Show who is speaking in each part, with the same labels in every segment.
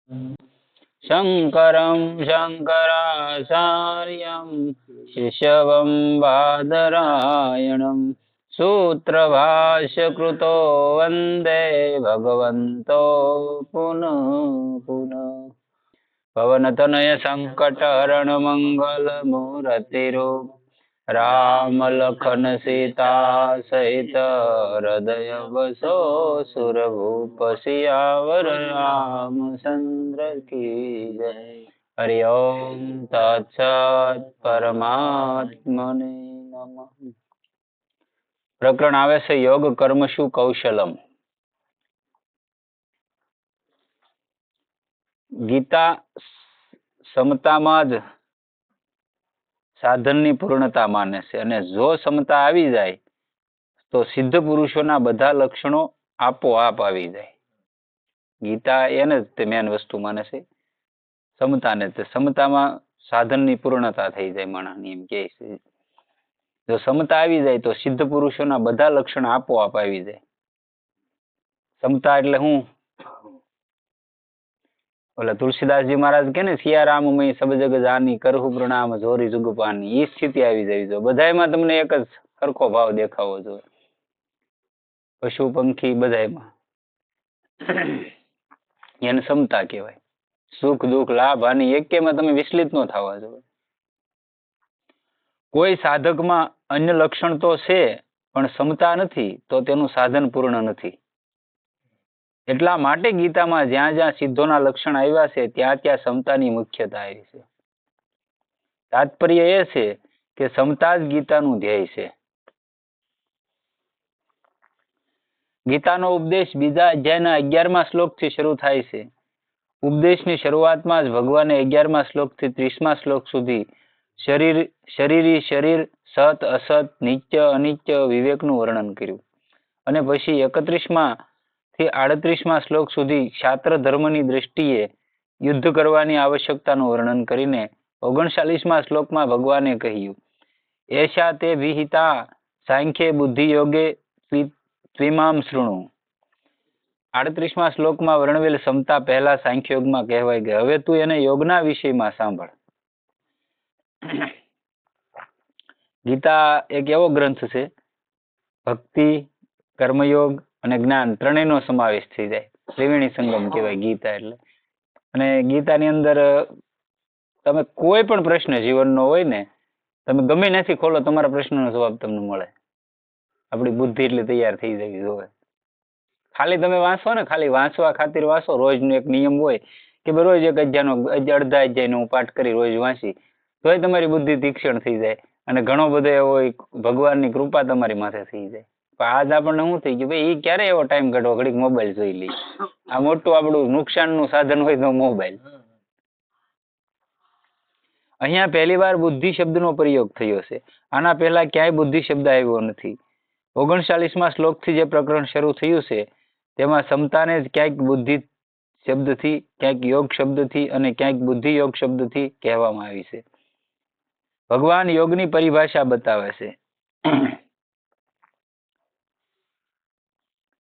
Speaker 1: शङ्करं शङ्कराचार्यं केशवं बादरायणं सूत्रभाष्यकृतो वन्दे भगवन्तो पुनः पुनः। पवनतनय संकटहरण मंगल मूर्तिरूप राम लखन सीता सहित हृदय बसो सुरभूप सियावर रामचंद्र की जय। हरि ओम तत्सत् परमात्मने नमः। प्रकरण आवे से योग कर्मशु कौशलम। गीता समतामां ज साधननी पूर्णता माने छे अने जो समता आवी जाय तो सिद्ध पुरुषोना बधा लक्षणों आपोआप आवी जाय। गीता एने ज ते मेन वस्तु माने छे, समताने। ते समतामां साधननी पूर्णता थई जाय माणसनी एम कहे छे। जो समता आवी जाय तो सिद्ध पुरुषोना बधा लक्षण आपोआप आवी जाय। समता एटले हुं? ओला तुलसीदास जी महाराज के ने सिया राम मई सब जग जानी करहु प्रणाम जोरी जुग पानी। ई स्थिति आवी जावी जो बधायमां तमने एक ज सरखो भाव देखावो जोईए। पशु पंखी बधायमां एने समता कहेवाय। सुख दुख लाभ हानि एकेमां तमे विचलित न थवा जोईए। कोई साधकमां अन्य लक्षण तो छे पण समता नथी तो तेनुं साधन पूर्ण नथी। એટલા માટે ગીતામાં જ્યાં જ્યાં સિદ્ધોના લક્ષણ આવ્યા છે ત્યાં ત્યાં સમતાની મુખ્યતા આવી છે। તાત્પર્ય એ છે કે સમતા જ ગીતાનું ધ્યેય છે। ગીતાનો ઉપદેશ બીજા અધ્યાયના 11મા શ્લોકથી શરૂ થાય છે। ઉપદેશની શરૂઆતમાં જ ભગવાને 11મા શ્લોકથી 30મા શ્લોક સુધી શરીરી શરીર, સત અસત, નિત્ય અનિત્ય વિવેકનું વર્ણન કર્યું અને પછી 31મા થી 38મા શ્લોક સુધી ક્ષાત્ર ધર્મની દ્રષ્ટિએ યુદ્ધ કરવાની આવશ્યકતાનું વર્ણન કરીને 39મા શ્લોકમાં ભગવાને કહ્યું એશા તે વિહિતા સાંખ્ય બુદ્ધિ યોગે ત્વિમામ શૃણુ। 38મા શ્લોકમાં વર્ણવેલ સમતા પહેલા સાંખ્યયોગમાં કહેવાય ગઈ। હવે તું એને યોગના વિષયમાં સાંભળ। ગીતા એક એવો ગ્રંથ છે ભક્તિ, કર્મયોગ અને જ્ઞાન ત્રણેયનો સમાવેશ થઈ જાય। ત્રિવેણી સંગમ કહેવાય ગીતા એટલે। અને ગીતાની અંદર તમે કોઈ પણ પ્રશ્ન જીવનનો હોય ને, તમે ગમે ત્યાંથી ખોલો તમારા પ્રશ્નનો જવાબ તમને મળે। આપણી બુદ્ધિ એટલી તૈયાર થઈ જવી જોઈએ। ખાલી તમે વાંચો ને, ખાલી વાંચવા ખાतिर વાંચો। રોજનો એક નિયમ હોય કે રોજ એક અધ્યાયનો અડધા અધ્યાયનો હું પાઠ કરી રોજ વાંચી તોય તમારી બુદ્ધિ તીક્ષ્ણ થઈ જાય અને ઘણો બધો એવો ભગવાનની કૃપા તમારી માથે થઈ જાય। આજ આપણને શું થઈ ગયું ભાઈ, એ ક્યારે એવો ટાઈમ કાઢવો ઘડીક મોબાઈલ જોઈ લઈએ। આ મોટું આપણું નુકસાનનું સાધન હોય તો મોબાઈલ। અહીંયા પહેલી વાર બુદ્ધિ શબ્દનો પ્રયોગ થયો છે। આના પહેલા ક્યાંય બુદ્ધિ શબ્દ આવ્યો નથી। 39મા શ્લોકથી જે પ્રકરણ શરૂ થયું છે તેમાં સમતાને જ ક્યાંક બુદ્ધિ શબ્દથી, ક્યાંક યોગ શબ્દથી અને ક્યાંક બુદ્ધિ યોગ શબ્દથી કહેવામાં આવી છે। ભગવાન યોગની પરિભાષા બતાવે છે।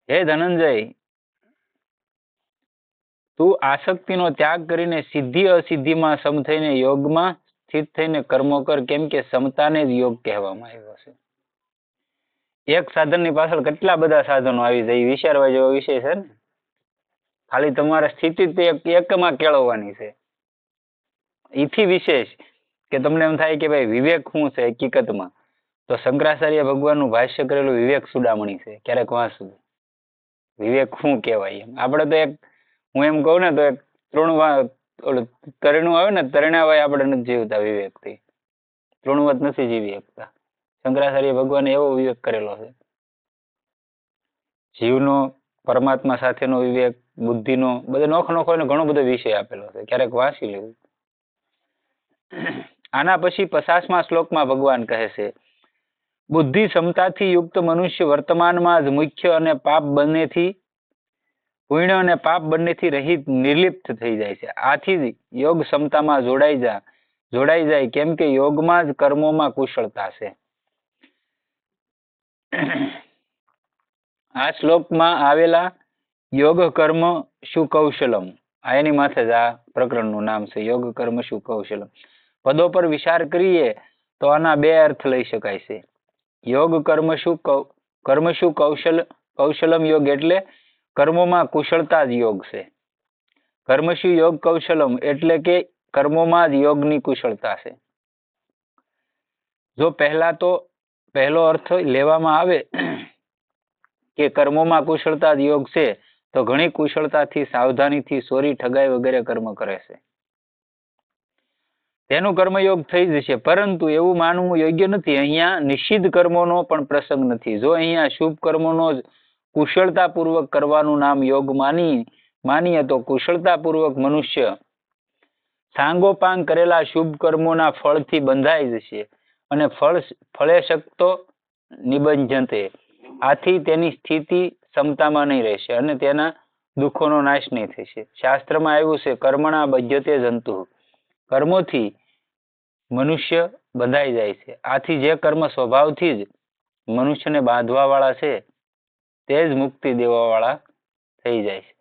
Speaker 1: હે ધનંજય, તું આસક્તિનો ત્યાગ કરીને સિદ્ધિ અસિદ્ધિમાં સમ થઈને યોગમાં સ્થિત થઈને કર્મો કર, કેમ કે સમતાને જ યોગ કહેવામાં આવ્યો છે। એક સાધનની પાછળ કેટલા બધા સાધનો આવી જાય, વિચારવા જેવો વિષય છે ને। ખાલી તમારે સ્થિતિ એકમાં કેળવવાની છે। એથી વિશેષ કે તમને એમ થાય કે ભાઈ વિવેક શું છે હકીકતમાં, તો શંકરાચાર્ય ભગવાનનું ભાષ્ય કરેલું વિવેક ચૂડામણી છે, ક્યારેક વાંચવું। વિવેક શું કહેવાય એમ। આપણે તો એક, હું એમ કહું ને તો એક તરણું આવે ને, તરણાવાય આપણે નથી જીવતા વિવેકથી। તૃણવત નથી જીવી શકતા। શંકરાચાર્ય ભગવાને એવો વિવેક કરેલો છે। જીવનો, પરમાત્મા સાથેનો વિવેક, બુદ્ધિનો, બધો નોખો નોખો ને ઘણો બધો વિષય આપેલો છે, ક્યારેક વાંચી લેવું। આના પછી 50મા શ્લોકમાં ભગવાન કહે છે બુદ્ધિ ક્ષમતાથી યુક્ત મનુષ્ય વર્તમાનમાં જ મુખ્ય અને પાપ બંનેથી, પુણ્ય અને પાપ બંનેથી રહિત નિર્લિપ્ત થઈ જાય છે। આથી જ યોગ ક્ષમતામાં જોડાઈ જાય, કેમ કે યોગમાં જ કર્મોમાં કુશળતા છે। આ શ્લોકમાં આવેલા યોગ કર્મ સુકૌશલમ આ એની માથે જ આ પ્રકરણનું નામ છે, યોગ કર્મશુ કૌશલમ. પદો પર વિચાર કરીએ તો આના બે અર્થ લઈ શકાય છે. યોગ કર્મશુ કૌશલમ યોગ એટલે કર્મોમાં કુશળતા જ યોગ છે. કર્મશુ યોગ કૌશલમ એટલે કે કર્મોમાં જ યોગની કુશળતા છે. જો પહેલો અર્થ લેવામાં આવે કે કર્મોમાં કુશળતા જ યોગ છે, તો ઘણી કુશળતાથી, સાવધાનીથી ચોરી, ઠગાઈ વગેરે કર્મ કરે છે. તેનું કર્મયોગ થઈ જશે, પરંતુ એવું માનવું યોગ્ય નથી. અહીંયા નિષિદ્ધ કર્મોનો પણ પ્રસંગ નથી. જો અહીંયા શુભ કર્મોનો જ કુશળતાપૂર્વક કરવાનું નામ યોગ માનીએ તો કુશળતાપૂર્વક મનુષ્ય સાંગોપાંગ કરેલા શુભ કર્મોના ફળથી બંધાઈ જશે અને ફળે શકતો નિબંધતે. આથી તેની સ્થિતિ ક્ષમતામાં નહીં રહેશે અને તેના દુઃખોનો નાશ નહીં થશે. શાસ્ત્રમાં આવ્યું છે, કર્મણા બધ્યતે જંતુ. કર્મોથી મનુષ્ય બંધાઈ જાય છે. આથી જે કર્મ સ્વભાવથી જ મનુષ્યને બાંધવા વાળા છે તે જ મુક્તિ દેવા વાળા થઈ જાય છે.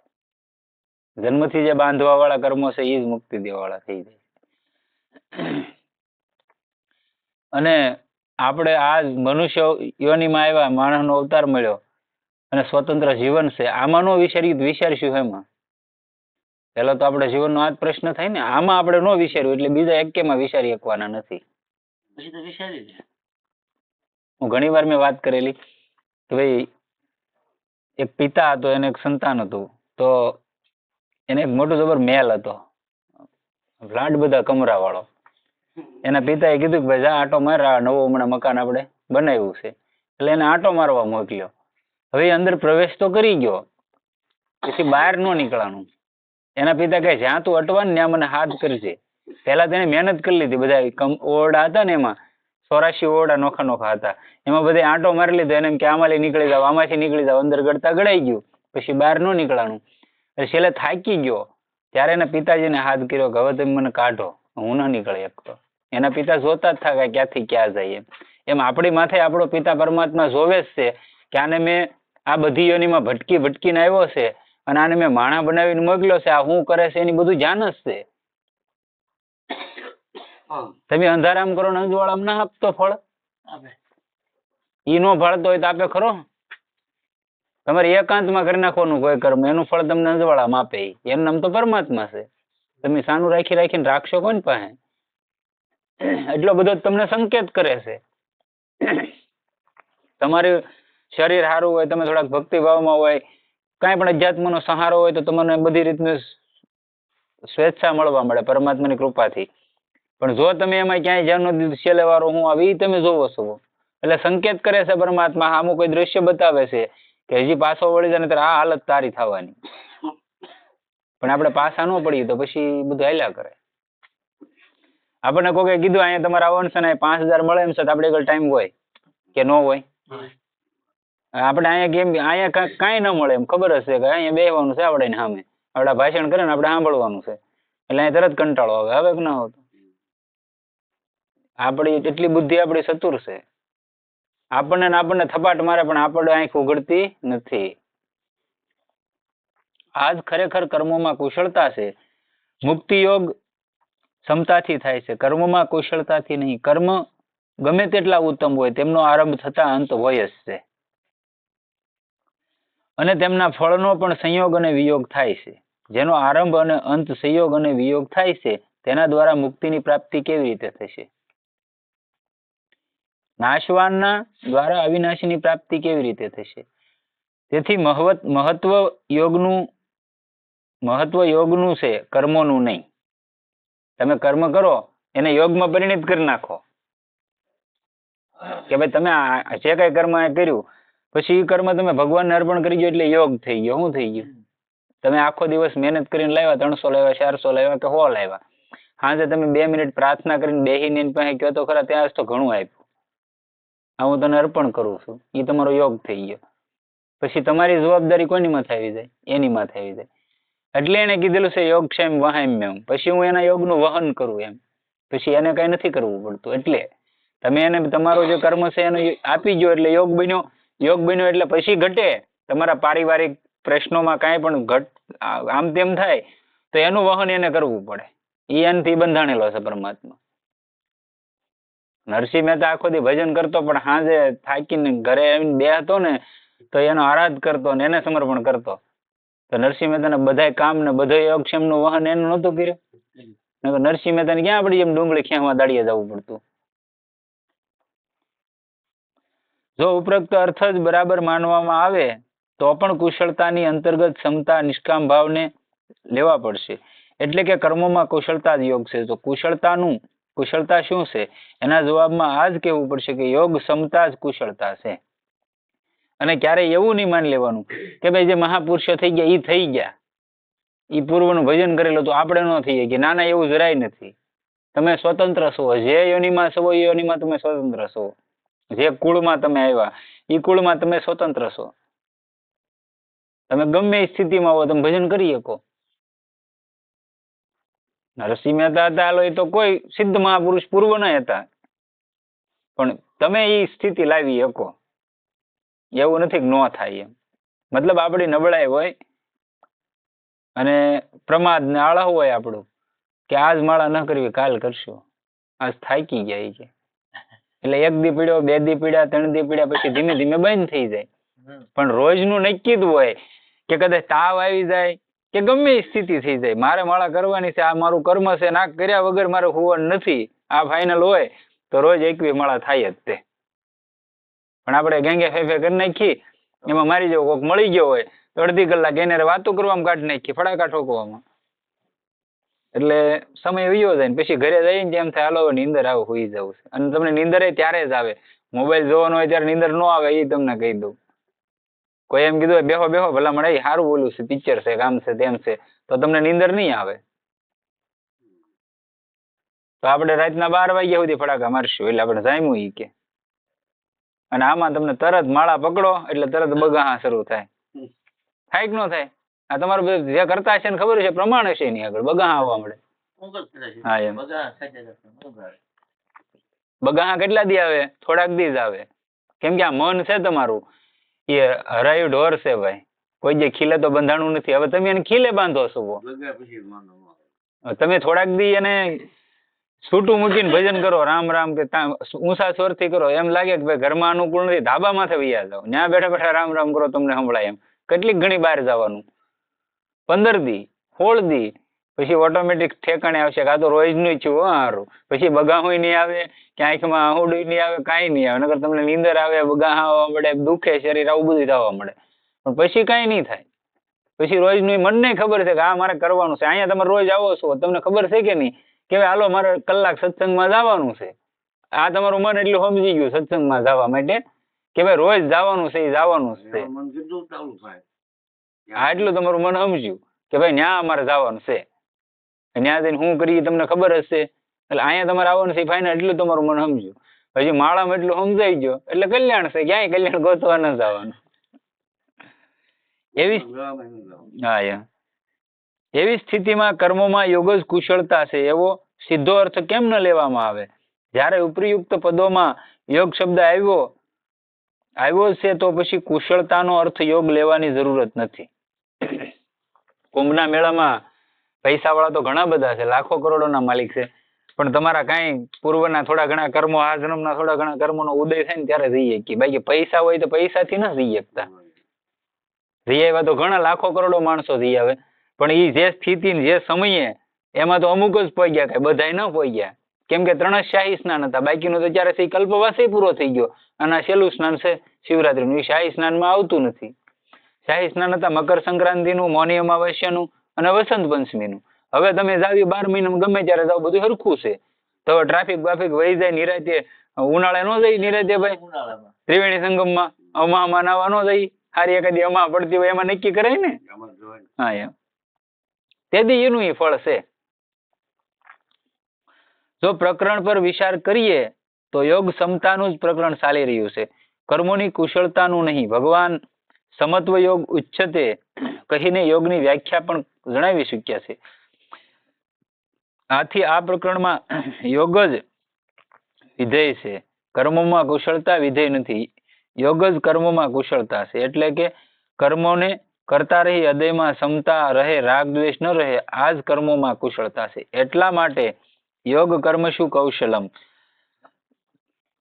Speaker 1: જન્મથી જે બાંધવા વાળા કર્મો છે એ જ મુક્તિ દેવા વાળા થઈ જાય છે. અને આપણે આ મનુષ્ય યોનિમાં આવ્યા, માણસનો અવતાર મળ્યો અને સ્વતંત્ર જીવન છે, આમાં નો વિચારીશું એમાં. પેલો તો આપણે જીવનનો આ જ પ્રશ્ન થાય ને, આમાં આપણે ન વિચાર્યું એટલે બીજા એકેમાં વિચારી શકવાના નથી. હું ઘણી વાર મેં વાત કરેલી કે ભાઈ એક પિતા હતો, એને એક સંતાન હતું, તો એને એક મોટો જબર મહેલ હતો, લાડ બધા કમરા વાળો. એના પિતાએ કીધું કે ભાઈ જા આટો માર, આ નવો હમણાં મકાન આપણે બનાવ્યું છે. એટલે એને આટો મારવા મોકલ્યો. હવે અંદર પ્રવેશ તો કરી ગયો, પછી બહાર ન નીકળવાનું. એના પિતા કહે જ્યાં તું અટવાનું ત્યાં મને હાથ કરજે. પહેલા તેને મહેનત કરી લીધી, બધા ઓરડા હતા ને એમાં 84 ઓરડા નોખા નોખા હતા, એમાં બધા આંટો મારી લીધો. એને એમ કે આમાંથી નીકળી જાવ, આમાંથી નીકળી જાવ. અંદર ગળતા ગળાઈ ગયું, પછી બહાર ન નીકળવાનું. એટલે છેલ્લે થાકી ગયો ત્યારે એના પિતાજીને હાથ કર્યો કે હવે તમે મને કાઢો, હું ન નીકળી શકતો. એના પિતા જોતા જ થા ક્યાંથી ક્યાં જાય. એમ આપણી માથે આપણો પિતા પરમાત્મા જોવે જ છે કે આને મેં આ બધી યોનીમાં ભટકીને આવ્યો છે અને આને મેં માણા બનાવીને મોકલ્યો છે, આ શું કરે છે એની બધું જાણ જ છે. તમે અંધારામ કરો ને અંજવાળામ ના આપતો ફળ, ઈ નો ફળતો હોય તો આપે ખરો. તમારે એકાંતમાં કરી નાખવાનું કોઈ કર્મ, એનું ફળ તમને અંજવાળામાં આપે. એનું નામ તો પરમાત્મા છે. તમે સાનું રાખીને રાખશો કોણ પાસે? એટલો બધો તમને સંકેત કરે છે. તમારું શરીર સારું હોય, તમે થોડાક ભક્તિભાવમાં હોય, કાંઈ પણ અધ્યાત્મનો સહારો હોય તો તમને બધી રીતની સ્વેચ્છા મળવા મળે પરમાત્માની કૃપાથી. પણ જો તમે એમાં ક્યાંય ધ્યાન ન દીધું, છેલ્લે વારો હું આવી તમે જોવો છો, એટલે સંકેત કરે છે પરમાત્મા. આમાં કોઈ દ્રશ્ય બતાવે છે કે હજી પાછો વળી જાય ને આ હાલત તારી થવાની. પણ આપણે પાછા ન પડીએ તો પછી બધું હાલ્યા કરે. આપણને કોઈ કીધું અહીંયા તમારે આવવાનું છે ને 5000 મળે એમ છે, આપણે આગળ ટાઈમ હોય કે ન હોય? આપણે અહીંયા કેમ અહીંયા કાંઈ ન મળે એમ ખબર હશે કે અહીંયા બેસવાનું છે આપણે સામે, આપણા ભાષણ કરે ને આપણે સાંભળવાનું છે, એટલે અહીંયા તરત કંટાળો આવે. હવે કે ના હોતો આપણી એટલી બુદ્ધિ આપણી ચતુર છે, આપણને થપાટ મારે પણ આપણે આંખ ઉઘડતી નથી. આજ ખરેખર કર્મોમાં કુશળતા છે. મુક્તિ યોગ ક્ષમતાથી થાય છે, કર્મોમાં કુશળતાથી નહીં. કર્મ ગમે તેટલા ઉત્તમ હોય તેમનો આરંભ થતા અંત હોય જ છે અને તેમના ફળનો પણ સંયોગ અને વિયોગ થાય છે. જેનો આરંભ અને અંત સંયોગ અને વિયોગ થાય છે તેના દ્વારા મુક્તિની પ્રાપ્તિ કેવી રીતે થશે? નાશવાનના દ્વારા અવિનાશીની પ્રાપ્તિ કેવી રીતે થશે? તેથી મહત્વ યોગનું છે, કર્મોનું નહીં. તમે કર્મ કરો એને યોગમાં પરિણિત કરી નાખો કે ભાઈ તમે જે કઈ કર્મ કર્યું પછી એ કર્મ તમે ભગવાનને અર્પણ કરી ગયો એટલે યોગ થઈ ગયો. શું થઈ ગયું? તમે આખો દિવસ મહેનત કરીને લાવ્યા, 300 લાવ્યા, 400 લાવ્યા કે 100 લાવ્યા, સાંજે તમે 2 મિનિટ પ્રાર્થના કરીને બેહીને પાસે કહો તો ખરા ત્યાં તો ઘણું આપ્યું, આ હું તને અર્પણ કરું છું, એ તમારો યોગ થઈ ગયો. પછી તમારી જવાબદારી કોની માથે આવી જાય? એની માથે આવી જાય. એટલે એને કીધેલું છે યોગક્ષેમ વહામ્યમ. પછી હું એના યોગનું વહન કરું એમ, પછી એને કઈ નથી કરવું પડતું. એટલે તમે એને તમારો જે કર્મ છે એને આપી ગયો એટલે યોગ બન્યો. યોગ બન્યો એટલે પછી ઘટે તમારા પારિવારિક પ્રશ્નોમાં કાંઈ પણ આમ તેમ થાય તો એનું વહન એને કરવું પડે. એ એનથી બંધાણેલો છે પરમાત્મા. નરસિંહ મહેતા આખો દી ભજન કરતો, પણ સાંજે થાકીને ઘરે આવીને બેહતો ને તો એનો આરાધ કરતો ને એને સમર્પણ કરતો. તો નરસિંહ મહેતાને બધા કામ ને બધો યોગક્ષેમનું વહન એનું નહોતું કર્યું. નરસિંહ મહેતાને ક્યાં આપડી જેમ ડુંગળી ખેંચવા દાડીએ જવું પડતું. જો ઉપરોક્ત અર્થ જ બરાબર માનવામાં આવે તો પણ કુશળતાની અંતર્ગત ક્ષમતા નિષ્કામ ભાવને લેવા પડશે. એટલે કે કર્મોમાં કુશળતા જ યોગ છે. તો કુશળતા શું છે? એના જવાબમાં આ જ કહેવું પડશે કે યોગ ક્ષમતા જ કુશળતા છે. અને ક્યારેય એવું નહીં માની લેવાનું કે ભાઈ જે મહાપુરુષો થઈ ગયા એ થઈ ગયા, એ પૂર્વનું ભજન કરેલું તો આપણે ન થઈએ કે ના ના, એવું જરાય નથી. તમે સ્વતંત્ર છો. જે યોનિમાં છો એ યોનિમાં તમે સ્વતંત્ર છો. જે કુળમાં તમે આવ્યા એ કુળમાં તમે સ્વતંત્ર છો. તમે ગમે એ સ્થિતિમાં હો તમે ભજન કરી શકો. નરસિંહ મહેતા હતા હાલો, એ તો કોઈ સિદ્ધ મહાપુરુષ પૂર્વ ન હતા, પણ તમે એ સ્થિતિ લાવી શકો. એવું નથી કે ન થાય એમ. મતલબ આપણી નબળાઈ હોય અને પ્રમાદ ને આળહ હોય આપણું કે આજ માળા ન કરવી કાલ કરશું, આજ થાકી ગયા છે. એટલે એક દી પીડ્યો, બે દી પીડ્યા, 3 દી પીડ્યા, પછી ધીમે ધીમે બંધ થઈ જાય. પણ રોજનું નક્કી જ હોય કે કદાચ તાવ આવી જાય કે ગમે એ સ્થિતિ થઈ જાય, મારે માળા કરવાની છે, આ મારું કર્મ છે, ના કર્યા વગર મારે હોવાનું નથી, આ ફાઇનલ હોય તો રોજ 21 માળા થાય જ તે. પણ આપણે ગેંગે ફેફે કરી નાખી, એમાં મારી જેવો કોક મળી ગયો હોય તો અડધી કલાક એને વાતો કરવામાં કાઢી નાખી, ફટાકા ઠોકવામાં. એટલે સમય વયો જાય ને પછી ઘરે જઈને એમ થાય હાલો નીંદર આવે, હોઈ જવું છે. અને તમને નીંદર ત્યારે જ આવે, મોબાઈલ જોવાનો હોય ત્યારે નીંદર ન આવે, એ તમને કહી દઉં. કોઈ એમ કીધું બેહો બેહો ભલા મળે સારું બોલું છે, પિક્ચર છે, કામ છે, તેમ છે, તો તમને નીંદર નહીં આવે. તો આપણે રાતના 12 વાગ્યા સુધી ફટાકા મારશું એટલે આપણે જામ્યું ઈ કે. અને આમાં તમને તરત માળા પકડો એટલે તરત બગાહા શરૂ થાય. થાય કે ન થાય? આ તમારું જે કરતા હશે ને ખબર છે, પ્રમાણ હશે એની આગળ બગાહા આવવા મળે. હા એમ. બગાહા કેટલા દી આવે? થોડાક દી જ આવે. કેમ કે આ મન છે તમારું એ હરાયું ઢોર છે ભાઈ, કોઈ જે ખીલે તો બંધાણું નથી. હવે તમે એને ખીલે બાંધો છો. તમે થોડાક દી એને છૂટું મૂકીને ભજન કરો, રામ રામ કે ઊંચા સ્વરથી કરો, એમ લાગે કે ભાઈ ઘરમાં અનુકૂળ નથી, ધાબા માથે વૈયા જાઓ, ત્યાં બેઠા બેઠા રામ રામ કરો, તમને સંભળાય એમ. કેટલીક ઘણી બહાર જવાનું, 15 દી 16 દી પછી ઓટોમેટિક ઠેકાણે આવશે. આ તો રોજનું છું હારું. પછી બગાહું નહીં આવે કે આંખમાં આહુડું નહીં આવે, કાંઈ નહીં આવે. નકર તમને નીંદર આવે, બગાહા આવવા મળે, દુખે શરીર, આવું બધું થવા મળે. પણ પછી કાંઈ નહીં થાય. પછી રોજનું મનને ખબર છે કે આ મારે કરવાનું છે. અહીંયા તમે રોજ આવો છો, તમને ખબર છે કે નહીં કે હાલો મારે કલાક સત્સંગમાં જવાનું છે. આ તમારું મન એટલું સમજી ગયું સત્સંગમાં જવા માટે કે ભાઈ રોજ જવાનું છે, એ જવાનું છે. હા, એટલું તમારું મન સમજ્યું કે ભાઈ ન્યા અમારે જવાનું છે, ન્યા જઈને શું કરીએ તમને ખબર હશે, એટલે અહીંયા તમારે આવવાનું છે ફાઇનલ. એટલું તમારું મન સમજ્યું. હજી માળામાં એટલું સમજાઈ ગયો એટલે કલ્યાણ છે. ક્યાંય કલ્યાણ ગોતવા ન જવાનું. એવી સ્થિતિમાં કર્મોમાં યોગ જ કુશળતા છે એવો સીધો અર્થ કેમ ન લેવામાં આવે? જ્યારે ઉપયુક્ત પદોમાં યોગ શબ્દ આવ્યો છે તો પછી કુશળતાનો અર્થ યોગ લેવાની જરૂરત નથી. કુંભના મેળામાં પૈસા વાળા તો ઘણા બધા છે, લાખો કરોડોના માલિક છે, પણ તમારા કાંઈ પૂર્વના થોડા ઘણા કર્મો, આ જન્મના થોડા ઘણા કર્મોનો ઉદય થાય ને ત્યારે જઈએ કે બાકી પૈસા હોય તો પૈસાથી ન જઈ શકતા. જઈ આવ્યા તો ઘણા લાખો કરોડો માણસો જઈ આવે, પણ એ જે સ્થિતિ જે સમયે એમાં તો અમુક જ પહોંચ્યા, કઈ બધાય ન પહોંચ્યા. કેમ કે 3 શાહી સ્નાન હતા, બાકીનું તો ત્યારે કલ્પવાસે પૂરો થઈ ગયો. અને આ છેલ્લું સ્નાન છે શિવરાત્રીનું, એ શાહી સ્નાનમાં આવતું નથી. શાહી સ્નાન હતા મકર સંક્રાંતિનું, મૌની અમાવસ્યાનું અને વસંત પંચમીનું. હવે તમે જાવી 12 મહિનામાં ગમે ત્યારે જાવ, બધું સરખું છે. તો ટ્રાફિક બાફિક વહી જાય નિરાતે. ઉનાળે ન જાય નિરાતે ભાઈ, ત્રિવેણી સંગમમાં અમામાં નાવા ન જાય. હારી એકાદી અમા પડતી હોય એમાં નક્કી કરાય ને. હા એમ. તેથી એનું એ ફળ છે. જો પ્રકરણ પર વિચાર કરીએ તો યોગ ક્ષમતાનું જ પ્રકરણ ચાલી રહ્યું છે, કર્મોની કુશળતાનું નહીં. ભગવાન સમત્વ યોગ ઉચ્ચતે કહીને યોગની વ્યાખ્યા પણ જણાવી શક્યા છે. આથી આ પ્રકરણમાં યોગ જ વિધેય છે, કર્મોમાં કુશળતા વિધેય નથી. યોગ જ કર્મોમાં કુશળતા છે. એટલે કે કર્મોને કરતા રહી હૃદયમાં સમતા રહે, રાગ દ્વેષ ન રહે, આ જ કર્મોમાં કુશળતા છે. એટલા માટે યોગ કર્મશુ કૌશલમ,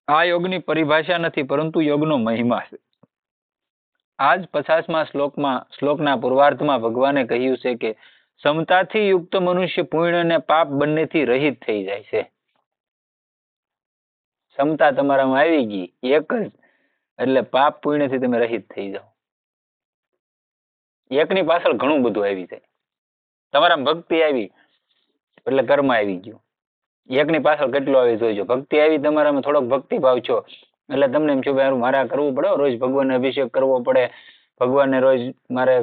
Speaker 1: આ યોગની પરિભાષા નથી પરંતુ યોગનો મહિમા છે. આ જ 50મા શ્લોકના પૂર્વાર્ધમાં ભગવાને કહ્યું છે કે સમતાથી યુક્ત મનુષ્ય પુણ્ય અને પાપ બંનેથી રહિત થઈ જાય છે. સમતા તમારામાં આવી ગઈ એક જ, એટલે પાપ પુણ્યથી તમે રહિત થઈ જાઓ. એકની પાછળ ઘણું બધું આવી જાય. તમારામાં ભક્તિ આવી એટલે કર્મ આવી ગયું. એકની પાછળ કેટલું આવી જોઈજો. ભક્તિ આવી તમારામાં, થોડોક ભક્તિ ભાવ છો એટલે તમને એમ છું ભાઈ મારે કરવું પડે, રોજ ભગવાનને અભિષેક કરવો પડે, ભગવાનને રોજ મારે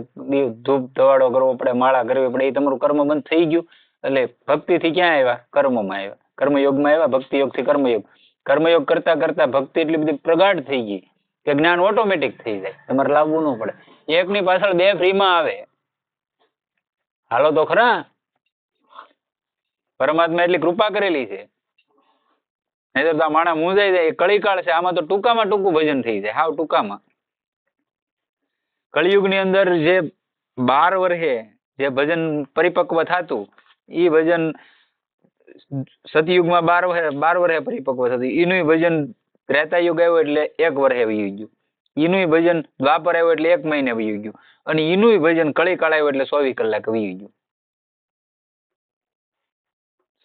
Speaker 1: ધૂપ ધવાડો કરવો પડે, માળા કરવી પડે, એ તમારું કર્મ બંધ થઈ ગયું. એટલે ભક્તિથી ક્યાં આવ્યા? કર્મમાં આવ્યા, કર્મયોગમાં આવ્યા. ભક્તિ યોગથી કર્મયોગ, કર્મયોગ કરતા કરતા ભક્તિ એટલી બધી પ્રગાઢ થઈ ગઈ કે જ્ઞાન ઓટોમેટિક થઈ જાય, તમારે લાવવું ન પડે. એકની પાછળ બે ફ્રીમાં આવે. હાલો તો ખરા. પરમાત્મા એટલી કૃપા કરેલી છે, નહીં તો માણસ મૂંઝાઈ જાય. કળીકાળ છે, આમાં તો ટૂંકામાં ટૂંકું ભજન થઈ જાય, હાવ ટૂંકામાં. કળિયુગની અંદર જે 12 વર્ષે જે ભજન પરિપક્વ થતું, એ ભજન સતયુગમાં 12 વર્ષે પરિપક્વ થતું. એનું ભજન ત્રેતા યુગ આવ્યો એટલે 1 વર્ષે વહી ગયું. એનું ભજન દ્વાપર આવ્યો એટલે 1 મહિને વહી ગયું. અને એનું ભજન કળીકાળ આવ્યો એટલે 24 કલાક વહી ગયું.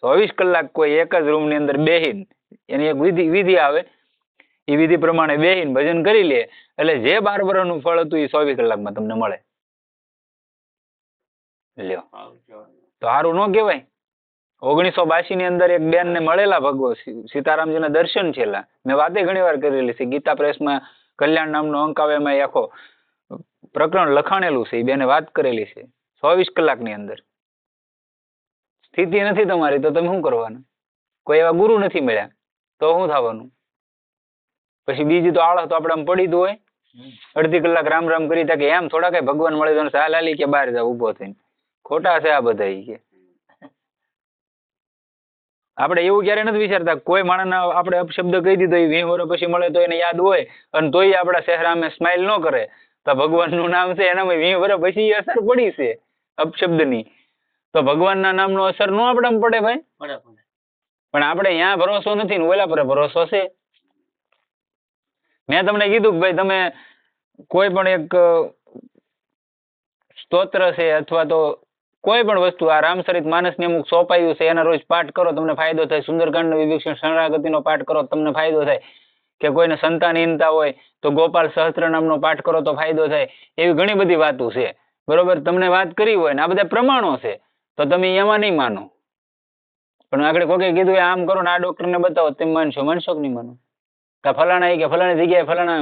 Speaker 1: 24 કલાક કોઈ એક જ રૂમની અંદર બેહીન, એની એક વિધિ આવે, એ વિધિ પ્રમાણે બેહીન ભજન કરી લે એટલે જે 12 વર્ષનું ફળ હતું એ 24 કલાકમાં તમને મળે. લ્યો તો સારું ન કહેવાય? 1982 ની અંદર એક બેન ને મળેલા ભગવાન સીતારામજીના દર્શન છેલ્લા. મેં વાતે ઘણી વાર કરેલી છે. ગીતા પ્રેસમાં કલ્યાણ નામનો અંક આવે, એમાં આખો પ્રકરણ લખાણેલું છે. એ બેને વાત કરેલી છે. 24 કલાકની અંદર સ્થિતિ નથી તમારી તો તમે શું કરવાનું? કોઈ એવા ગુરુ નથી મળ્યા તો શું થવાનું? પછી બીજી તો આળસ તો આપણે પડી જ હોય. અડધી કલાક રામ રામ કરી કે એમ થોડા કઈ ભગવાન મળે તો હાલાલી કે બહાર જાવ ઉભો થઈને. ખોટા છે આ બધા. કે આપણે એવું ક્યારે નથી વિચારતા કોઈ માણસને આપણે અપશબ્દ કહી દીધો, 20 વર્ષ પછી મળે તો એને યાદ હોય, અને તોય આપણા ચહેરામાં સ્માઇલ ન કરે, તો ભગવાનનું નામ છે એનામાં 20 વર્ષ પછી અસર પડી છે અપશબ્દની. તો ભગવાનના નામનો અસર ન આપણે પડે ભાઈ? પણ આપણે અહીંયા ભરોસો નથી ને ઓલા પર ભરોસો છે. મેં તમને કીધું કે ભાઈ તમે કોઈ પણ એક સ્તોત્ર છે અથવા તો કોઈ પણ વસ્તુ, આ રામચરિત માનસને અમુક સોંપાયું છે, એના રોજ પાઠ કરો તમને ફાયદો થાય. સુંદરકાંડ વિભીષણ શરણાગતિનો પાઠ કરો તમને ફાયદો થાય. કે કોઈને સંતાનહીનતા હોય તો ગોપાલ સહસ્ત્ર નામનો પાઠ કરો તો ફાયદો થાય. એવી ઘણી બધી વાતો છે, બરોબર? તમને વાત કરી હોય ને આ બધા પ્રમાણો છે તો તમે એમાં નહીં માનો. પણ આગળ કોકે કીધું આમ કરો ને આ ડોક્ટરને બતાવો, તમે માનશો? માનશો કે નહીં માનો? કા ફલાણા કે ફલાણી જગ્યાએ ફલાણા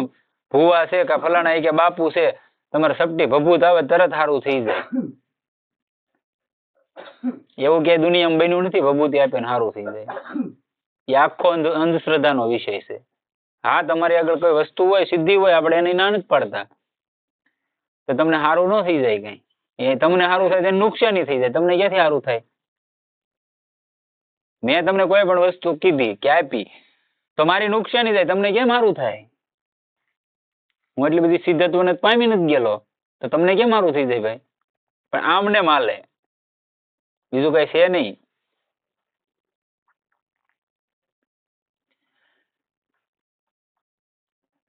Speaker 1: ભુવા છે, કા ફલાણા કે બાપુ છે, તમારે સપટી ભભૂત આવે તરત સારું થઈ જાય. એવું ક્યાંય દુનિયામાં બન્યું નથી ભભૂતિ આપે ને સારું થઈ જાય. એ આખો અંધશ્રદ્ધાનો વિષય છે. હા, તમારી આગળ કોઈ વસ્તુ હોય, સિદ્ધિ હોય, આપણે એની ના નથી પાડતા. તો તમને સારું ન થઈ જાય કઈ, એ તમને સારું થાય તેને નુકસાની થઈ જાય. તમને ક્યાંથી સારું થાય? મેં તમને કોઈ પણ વસ્તુ કીધી કે આપી તો મારી નુકસાની થાય, તમને કેમ સારું થાય? હું એટલી બધી સિદ્ધત્વને પામી નથી ગયેલો તો તમને કેમ સારું થઈ જાય ભાઈ? પણ આમને માલે, બીજું કઈ છે નહીં.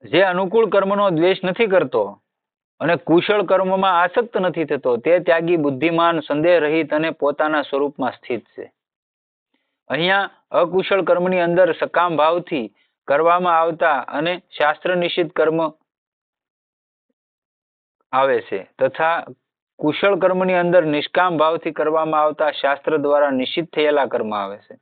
Speaker 1: જે અનુકૂળ કર્મનો દ્વેષ નથી કરતો અને કુશળ કર્મમાં આસક્ત નથી થતો તે ત્યાગી, બુદ્ધિમાન, સંદેહ રહિત અને પોતાના સ્વરૂપમાં સ્થિત છે. અહીંયા અકુશળ કર્મની અંદર સકામ ભાવથી કરવામાં આવતા અને શાસ્ત્ર નિશ્ચિત કર્મ આવે છે, તથા કુશળ કર્મની અંદર નિષ્કામ ભાવથી કરવામાં આવતા શાસ્ત્ર દ્વારા નિશ્ચિત થયેલા કર્મ આવે છે.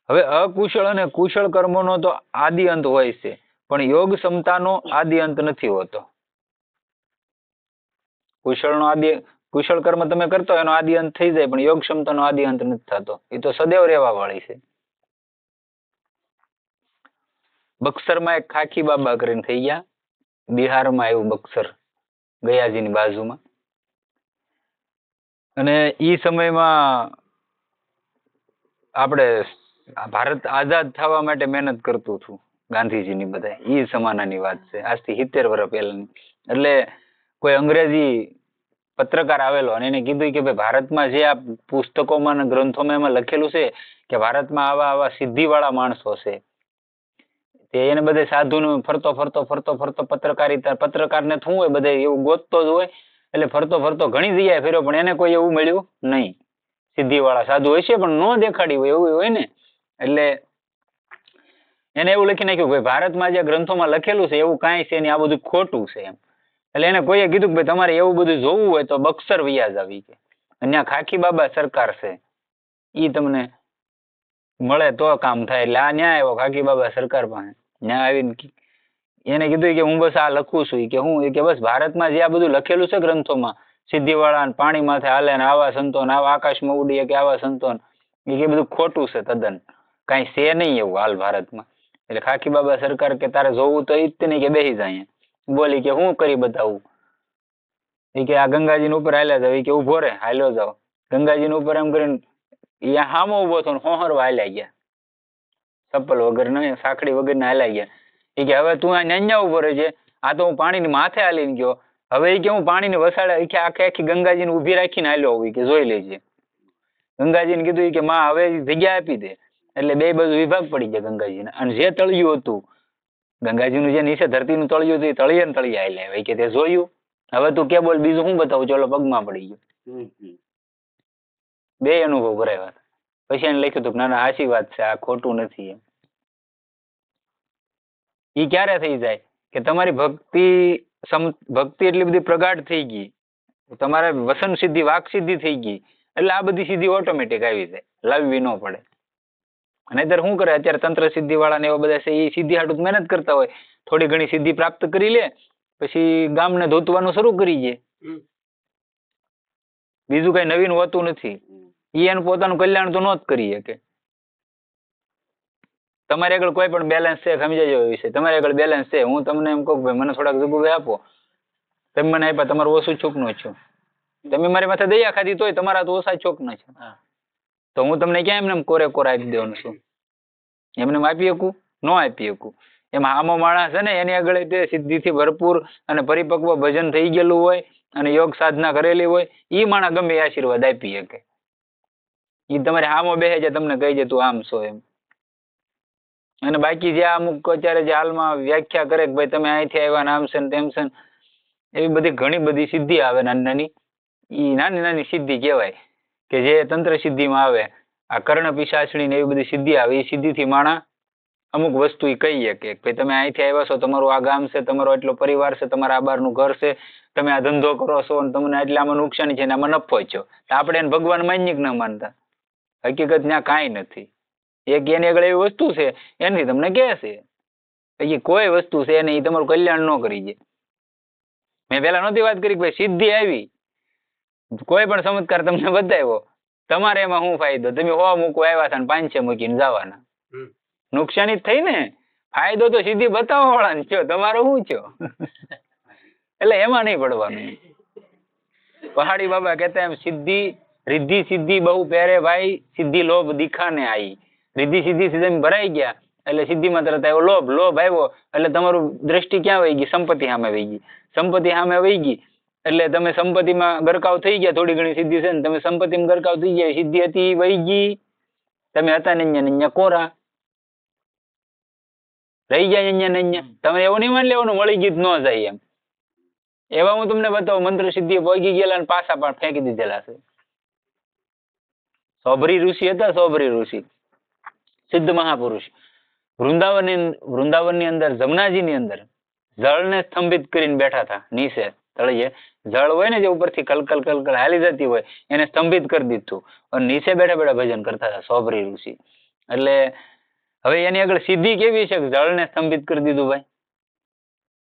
Speaker 1: હવે અકુશળ અને કુશળ કર્મોનો તો આદિ અંત હોય છે, પણ યોગ ક્ષમતાનો આદિ અંત નથી હોતો. કુશળ કર્મ તમે કરતો એનો આદિ અંત થઈ જાય, પણ યોગ ક્ષમતાનો આદિ અંત નથી થતો. એ તો સદૈવ રહેવા વાળી છે. બક્સરમાં એક ખાખી બાબા કરીને થઈ ગયા, બિહારમાં આવ્યું બક્સર, ગયાજીની બાજુમાં. અને ઈ સમયમાં આપણે ભારત આઝાદ થવા માટે મહેનત કરતું હતું ગાંધીજીની બધા. ઈ સમાનાની વાત છે, આજથી 70 વર્ષ પહેલાની. એટલે કોઈ અંગ્રેજી પત્રકાર આવેલો અને એને કીધું કે ભાઈ ભારતમાં જે આ પુસ્તકોમાં અને ગ્રંથોમાં એમાં લખેલું છે કે ભારતમાં આવા આવા સિદ્ધિવાળા માણસો છે, તે એને બધે સાધુનું ફરતો ફરતો ફરતો ફરતો પત્રકારને શું હોય બધે એવું ગોતતો જ હોય, એટલે ફરતો ફરતો ઘણી જગ્યાએ ફેર્યો પણ એને કોઈ એવું મળ્યું નહીં. સિદ્ધિવાળા સાધુ હોય છે પણ ન દેખાડી હોય એવું હોય ને, એટલે એને એવું લખી નાખ્યું ભાઈ ભારતમાં જે ગ્રંથોમાં લખેલું છે એવું કાંઈ છે નહીં, આ બધું ખોટું છે એમ. એટલે એને કોઈએ કીધું કે ભાઈ તમારે એવું બધું જોવું હોય તો બક્સર વ્યાજ આવી કે ત્યાં ખાખી બાબા સરકાર છે, ઈ તમને મળે તો કામ થાય. એટલે આ ન્યાય આવ્યો ખાખી બાબા સરકાર પાસે. ન્યાય આવીને એને કીધું કે હું બસ આ લખું છું કે હું કે બસ ભારતમાં જે આ બધું લખેલું છે ગ્રંથોમાં, સિદ્ધિવાળા પાણી માથે હાલે ને આવા સંતોન, આવા આકાશમાં ઉડીએ કે આવા સંતોન, એ બધું ખોટું છે તદ્દન, કાંઈ છે નહીં એવું હાલ ભારતમાં. એટલે ખાખી બાબા સરકાર કે તારે જોવું તો ઈ જ નહીં કે બેસી જાય. બોલી કે હું કરી બતાવું. એ કે આ ગંગાજી ઉપર હાલ્યા જાવ, એ કે ઉભો રે હાલ્યો જાવ. ગંગાજી ઉપર એમ કરીને અહીંયા હામો ઉભો થયો, હોહરવા હાલ્યા ગયા, ચપ્પલ વગર ને સાંકળી વગર ને હાલ્યા ગયા. એ કે હવે તું આ ન્યા ઉભો રહેજે, આ તો હું પાણીની માથે હાલીને ગયો, હવે એ કે હું પાણીની વસાડે કે આખે આખી ગંગાજીને ઊભી રાખીને હાલ્યો હોવી કે જોઈ લેજે. ગંગાજીને કીધું કે માં હવે જગ્યા આપી દે, એટલે બે બાજુ વિભાગ પડી ગયા ગંગાજીને. અને જે તળિયું હતું ગંગાજીનું, જે નીચે ધરતીનું તળિયું હતું, એ તળિયે ને તળિયે હાલ્યા કે તે જોયું. હવે તું કે બોલ બીજું શું બતાવું, ચલો પગમાં પડી ગયો. બે અનુભવ કરાવ્યા. પછી એને લખ્યું હતું કે ના ના સાચી વાત છે, આ ખોટું નથી એમ. એ ક્યારે થઈ જાય કે તમારી ભક્તિ એટલી બધી પ્રગાઢ થઈ ગઈ, તમારે વસન સિદ્ધિ વાક સિદ્ધિ થઈ ગઈ, એટલે આ બધી સિદ્ધિ ઓટોમેટિક આવી જાય, લાવવી ન પડે. અને અત્યારે શું કરે, અત્યારે તંત્ર સિદ્ધિ વાળા ને એવા બધા છે, એ સિદ્ધિ હાટું મહેનત કરતા હોય, થોડી ઘણી સિદ્ધિ પ્રાપ્ત કરી લે, પછી ગામને ધોતવાનું શરૂ કરી દે. બીજું કઈ નવીન હોતું નથી. એ એનું પોતાનું કલ્યાણ તો ન જ કરી શકે. તમારે આગળ કોઈ પણ બેલેન્સ છે, સમજાઈ જવો વિશે, તમારે આગળ બેલેન્સ છે, હું તમને એમ કહું ભાઈ મને થોડાક જગ્યા આપો, તમે મને આપ્યા, તમારું ઓછું ચોકનું છું, તમે મારી માથે દયા ખાધી તોય તમારા તો ઓછા ચોકના છે, તો હું તમને ક્યાં એમને કોરે કોરા આપી દેવાનું છું? એમને આપી શકું? ન આપી શકું. એમાં આમો માણસ છે ને, એની આગળ તે સિદ્ધિથી ભરપૂર અને પરિપક્વ ભજન થઈ ગયેલું હોય અને યોગ સાધના કરેલી હોય, એ માણસ ગમે આશીર્વાદ આપી શકે. એ તમારે આમો બેસે છે, તમને કહી દે તું આમ છો એમ. અને બાકી જે અમુક અત્યારે જે હાલમાં વ્યાખ્યા કરે કે ભાઈ તમે અહીંથી આવ્યા ને આમ છે ને તેમ છે, એવી બધી ઘણી બધી સિદ્ધિ આવે નાની નાની, એ નાની નાની સિદ્ધિ કહેવાય કે જે તંત્ર સિદ્ધિમાં આવે. આ કર્ણ પિશાચણી ને એવી બધી સિદ્ધિ આવે, એ સિદ્ધિથી માણા અમુક વસ્તુ એ કહીએ કે ભાઈ તમે અહીંથી આવ્યા છો, તમારું આ ગામ છે, તમારો એટલો પરિવાર છે, તમારા આ બારનું ઘર છે, તમે આ ધંધો કરો છો અને તમને એટલે આમાં નુકસાની છે ને આમાં નફો છો. આપણે એને ભગવાન માન્ય કે ના માનતા? હકીકત ત્યાં કાંઈ નથી. એક એની આગળ એવી વસ્તુ છે, એની તમને કહે છે પછી કોઈ વસ્તુ છે નહીં, તમારું કલ્યાણ ન કરી દે. મેં પેલા નહોતી વાત કરી કે ભાઈ સિદ્ધિ આવી, કોઈ પણ ચમત્કાર તમને બતાવ્યો, તમારે એમાં શું ફાયદો? તમે 100 મૂકવા આવ્યા હતા ને 500 મૂકીને જવાના, નુકસાની જ થઈ ને. ફાયદો તો સિદ્ધિ બતાવવા વાળા છો, તમારો શું છો? એટલે એમાં નહીં પડવાનું. પહાડી બાબા કહેતા એમ સિદ્ધિ રિદ્ધિ સિદ્ધિ બહુ પહેરે ભાઈ, સિદ્ધિ લોભ દીખાને આવી. રિદ્ધિ સિદ્ધિ સિદ્ધિ ભરાઈ ગયા એટલે સિદ્ધિમાં તરત આવ્યો લોભ, લોભ આવ્યો એટલે તમારું દ્રષ્ટિ ક્યાં વહી ગઈ? સંપત્તિ સામે વહી ગઈ. સંપત્તિ સામે વહી ગઈ એટલે તમે સંપત્તિમાં ગરકાવ થઈ ગયા. થોડી ઘણી સિદ્ધિ છે ને, તમે સંપત્તિમાં ગરકાવ થઈ ગયા, સિદ્ધિ હતી વહી ગઈ, તમે હતા ને કોરા રહી જાય ને. તમે એવું નહીં માની લેવાનું મળી ગયું ન જાય એમ. એવા હું તમને બતાવું મંત્ર સિદ્ધિ પહોંચી ગયેલા અને પાછા પણ ફેંકી દીધેલા છે. સૌભરી ઋષિ હતા, સૌભરી ઋષિ સિદ્ધ મહાપુરુષ, વૃંદાવનની અંદર જમનાજીની અંદર જળને સ્તંભિત કરીને બેઠા હતા. નીચે તળિયે જળ હોય ને જે ઉપરથી કલકલ કલકલ હાલી જતી હોય, એને સ્તંભિત કરી દીધું અને નીચે બેઠા બેઠા ભજન કરતા હતા સૌભરી ઋષિ. એટલે હવે એની આગળ સિદ્ધિ કેવી છે કે જળને સ્તંભિત કરી દીધું ભાઈ.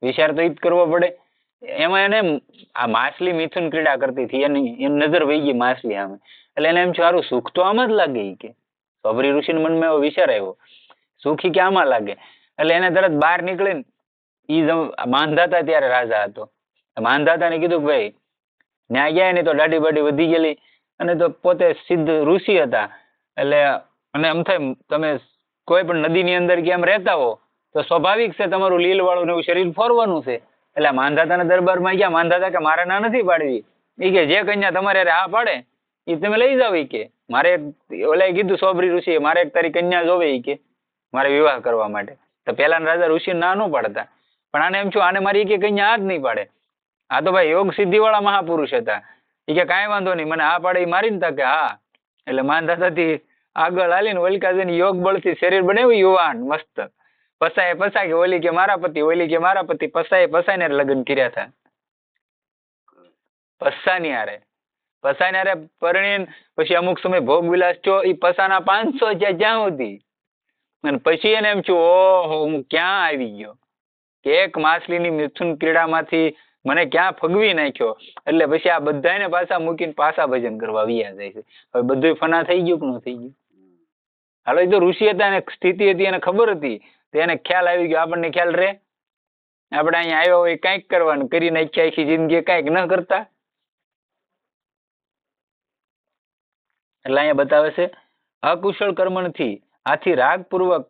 Speaker 1: વિચાર તો ઈ જ કરવો પડે. એમાં એને આ માછલી મિથુન ક્રીડા કરતી હતી, એની નજર વહી ગઈ માછલી સામે, એટલે એને એમ છે સારું સુખ તો આમ જ લાગે. કે સૌભરી ઋષિના મનમાં એવો વિચાર આવ્યો, સુખી કે આમાં લાગે. એટલે એને તરત બહાર નીકળીને ઈ માંધાતા ત્યારે રાજા હતો, માંધાતાને કીધું કે ભાઈ ન્યા ગયા ને તો દાઢી બાઢી વધી ગયેલી અને તો પોતે સિદ્ધ ઋષિ હતા. એટલે અને એમ થાય તમે કોઈ પણ નદીની અંદર કે એમ રહેતા હો તો સ્વાભાવિક છે તમારું લીલ વાળું ને એવું શરીર ફોરવાનું છે. એટલે માંધાતાના દરબારમાં ગયા. માંધાતા કે મારે ના નથી પાડવી, ઈ કે જે કન્યા તમારે હારે હા પાડે એ તમે લઈ જાવ. ઈ કે મારે ઓલા કીધું સોબરી ઋષિએ મારે એક તારી કન્યા જોવે. ઈ કે મારે વિવાહ કરવા માટે. તો પેલાના રાજા ઋષિ ના ન પાડતા, પણ આને એમ છું આને મારી કે કન્યા આ જ નહીં પાડે. આ તો ભાઈ યોગ સિદ્ધિ વાળા મહાપુરુષ હતા. ઈ કે કાંઈ વાંધો નહીં, મને હા પાડે એ મારીને તા કે હા. એટલે માંધાતાથી આગળ હાલીને હોલિકાજીને યોગ બળથી શરીર બનાવ્યું યુવાન મસ્ત. પસાય કે ઓલી કે મારા પતિ, ઓલી કે મારા પતિ, પસાઈને લગ્ન કર્યા હતા. પસાની હારે પરણીને પછી અમુક સમય ભોગ વિલાસ થયો. એ પસાના 500 જ્યાં સુધી. અને પછી એને એમ છું ઓહો હું ક્યાં આવી ગયો, કે એક માછલીની મિથુન ક્રીડામાંથી મને ક્યાં ફગવી નાખ્યો. એટલે પછી આ બધાને પાછા મૂકીને પાછા ભજન કરવા વિયા જાય છે. હવે બધું ફના થઈ ગયું કે ન થઈ ગયું? હાલો, એ તો ઋષિ હતા, એને સ્થિતિ હતી, એને ખબર હતી, તો એને ખ્યાલ આવી ગયો. આપણને ખ્યાલ રે? આપણે અહીંયા આવ્યા હોય કંઈક કરવાનું કરી નાખ્યા આખી જિંદગી કંઈક ન કરતા. એટલે અહીંયા બતાવે છે અકુશળ કર્મ નથી, આથી રાગપૂર્વક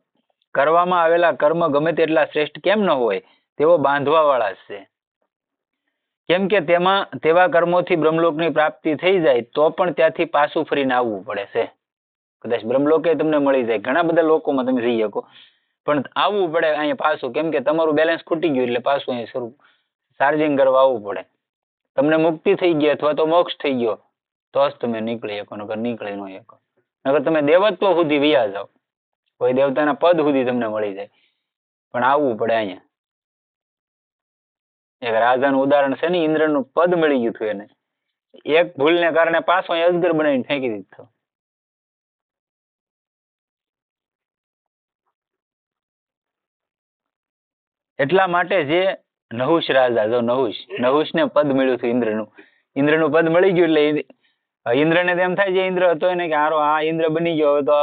Speaker 1: કરવામાં આવેલા કર્મ ગમે તેટલા શ્રેષ્ઠ કેમ ન હોય તેઓ બાંધવા વાળા છે. કેમ કે તેવા કર્મોથી બ્રહ્મલોકની પ્રાપ્તિ થઈ જાય તો પણ ત્યાંથી પાછું ફરીને આવવું પડે છે. કદાચ બ્રહ્મલોકે તમને મળી જાય, ઘણા બધા લોકોમાં તમે જઈ શકો, પણ આવવું પડે અહીંયા પાછું. કેમ કે તમારું બેલેન્સ ખૂટી ગયું એટલે પાછું અહીંયા શરૂ ચાર્જિંગ કરવા આવવું પડે. તમને મુક્તિ થઈ ગઈ અથવા તો મોક્ષ થઈ ગયો તો જ તમે નીકળી શકો, નકર નીકળી ન શકો. નકર તમે દેવત્વ સુધી વિયા જાઓ, કોઈ દેવતાના પદ સુધી તમને મળી જાય, પણ આવવું પડે અહીંયા. એક રાજાનું ઉદાહરણ છે ને, ઇન્દ્રનું પદ મળી ગયું હતું એને, એક ભૂલને કારણે પાછો અજગર બનાવીને ફેંકી દીધો. એટલા માટે જે નહુષ રાજા, જો નહુષને પદ મળ્યું હતું ઇન્દ્રનું પદ મળી ગયું એટલે ઇન્દ્રને એમ થાય, જે ઇન્દ્ર હતો એને કે હારો આ ઇન્દ્ર બની ગયો તો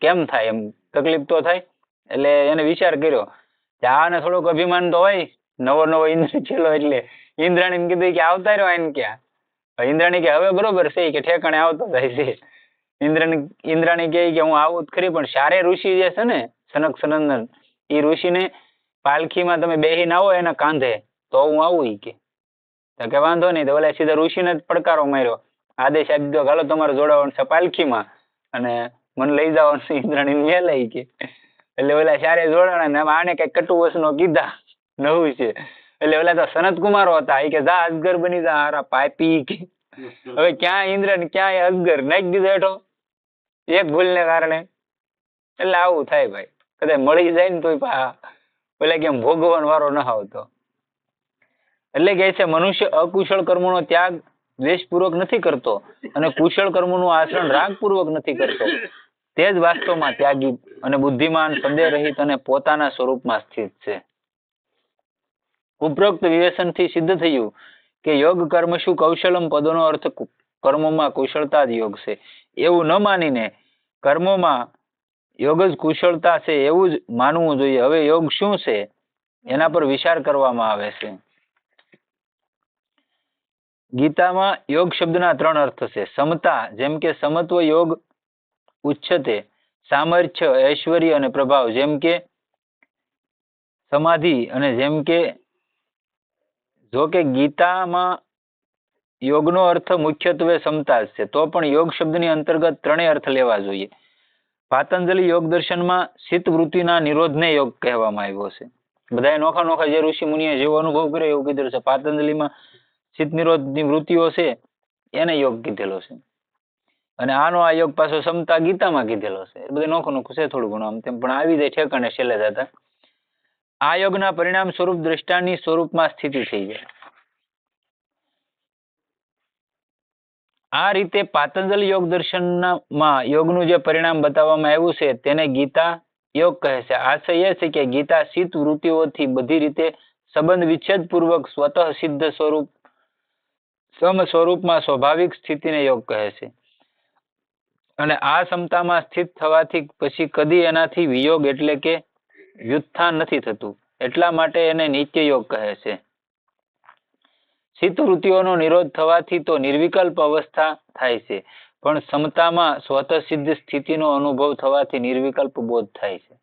Speaker 1: કેમ થાય, એમ તકલીફ તો થાય. એટલે એને વિચાર કર્યો કે આને થોડુંક અભિમાન તો હોય, નવો ઇન્દ્ર છેલ્લો, એટલે ઇન્દ્રાણી કીધું કે આવતા રહ્યો એને ક્યાં. ઇન્દ્રાણી કે હવે બરોબર છે કે ઠેકાણે આવતો જાય છે. ઇન્દ્રાણી કહે કે હું આવું જ ખરી, પણ સારે ઋષિ જે છે ને સનક સનંદન, એ ઋષિને પાલખીમાં તમે બેહીને આવો એના કાંધે તો હું આવું. ઈ કે વાંધો નહીં. તો ઓલા સીધા ઋષિને જ પડકારો માર્યો, આદેશ આપી દો હાલો તમારે જોડાવાનું છે પાલખીમાં અને મને લઈ જવાનું ઇન્દ્રાણી મેં લઈ કે. એટલે ઓલા સારે જોડાણા, આને કઈ કટુ વસનો કીધા નવું છે. એટલે ઓલા તો સનત કુમારો હતા, એ કે જા અજગર બની જા હારા પાપી કે. હવે ક્યાં ઇન્દ્ર ને ક્યાં અજગર નાખી દીધો હેઠો એક ભૂલને કારણે. એટલે આવું થાય ભાઈ, કદાચ મળી જાય ને તોય પેલા કેમ ભોગવવાનો વારો ન આવતો. એટલે કે છે મનુષ્ય અકુશળ કર્મોનો ત્યાગ દ્વેષપૂર્વક નથી કરતો અને કુશળ કર્મોનું આચરણ રાગપૂર્વક નથી કરતો, તે જ વાસ્તવમાં ત્યાગી અને બુદ્ધિમાન, સંદેહ રહિત અને પોતાના સ્વરૂપમાં સ્થિત છે. ઉપરોક્ત વિવેચનથી સિદ્ધ થયું કે યોગ કર્મ શું કૌશલમ પદોનો અર્થ કર્મોમાં કુશળતા જ યોગ છે એવું ન માનીને કર્મોમાં યોગ જ કુશળતા છે એવું જ માનવું જોઈએ. હવે યોગ શું છે એના પર વિચાર કરવામાં આવે છે. ગીતામાં યોગ શબ્દના 3 અર્થ છે. સમતા, જેમ કે સમત્વ યોગ ઉચ્ચતે, સામર્થ્ય, ઐશ્વર્ય અને પ્રભાવ, જેમ કે સમાધિ, અને જેમ કે જો કે ગીતામાં યોગનો અર્થ મુખ્યત્વે સમતા જ છે, તો પણ યોગ શબ્દની અંતર્ગત 3 અર્થ લેવા જોઈએ. પાતંજલિ યોગ દર્શનમાં ચિત્ત વૃત્તિના નિરોધને યોગ કહેવામાં આવ્યો છે. બધાએ નોખા જે ઋષિ મુનિએ જેવો અનુભવ કર્યો એવું કીધેલું છે. પાતંજલિમાં ચિત્ત નિરોધની વૃત્તિઓ છે એને યોગ કીધેલો છે, અને આનો આ યોગ પાછો સમતા ગીતામાં કીધેલો છે. બધે નોખું છે થોડું ઘણું આમ તેમ, પણ આવી જાય ઠેકાણે છેલ્લે જતા. આ યોગના પરિણામ સ્વરૂપ દ્રષ્ટાની સ્વરૂપમાં સ્થિતિ થઈ જાય. આ રીતે પાતંજલિ યોગ દર્શનમાં યોગનું જે પરિણામ બતાવવામાં આવ્યું છે તેને ગીતા યોગ કહે છે. આશય એ છે કે ગીતા ચિત્ત વૃત્તિઓથી બધી રીતે સંબંધ વિચ્છેદ પૂર્વક સ્વતઃ સિદ્ધ સ્વરૂપમાં સ્વાભાવિક સ્થિતિને યોગ કહે છે, અને આ ક્ષમતામાં સ્થિત થવાથી પછી કદી એનાથી વિયોગ એટલે કે વ્યુત્થાન નથી થતું, એટલા માટે એને નિત્ય યોગ કહે છે. ચિત્ત વૃત્તિઓનો નિરોધ થવાથી તો નિર્વિકલ્પ અવસ્થા થાય છે, પણ ક્ષમતામાં સ્વતઃ સિદ્ધ સ્થિતિનો અનુભવ થવાથી નિર્વિકલ્પ બોધ થાય છે.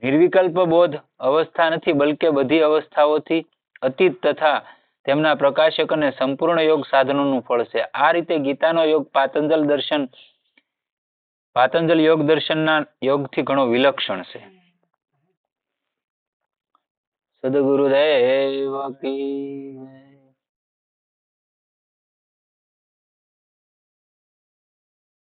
Speaker 1: નિર્વિકલ્પ બોધ અવસ્થા નથી, બલકે બધી અવસ્થાઓથી અતીત તથા તેમના પ્રકાશક અને સંપૂર્ણ યોગ સાધનોનું ફળ છે. આ રીતે ગીતાનો યોગ પાતંજલ યોગ દર્શનના યોગથી ઘણો વિલક્ષણ છે. સદગુરુદેવ કી જય.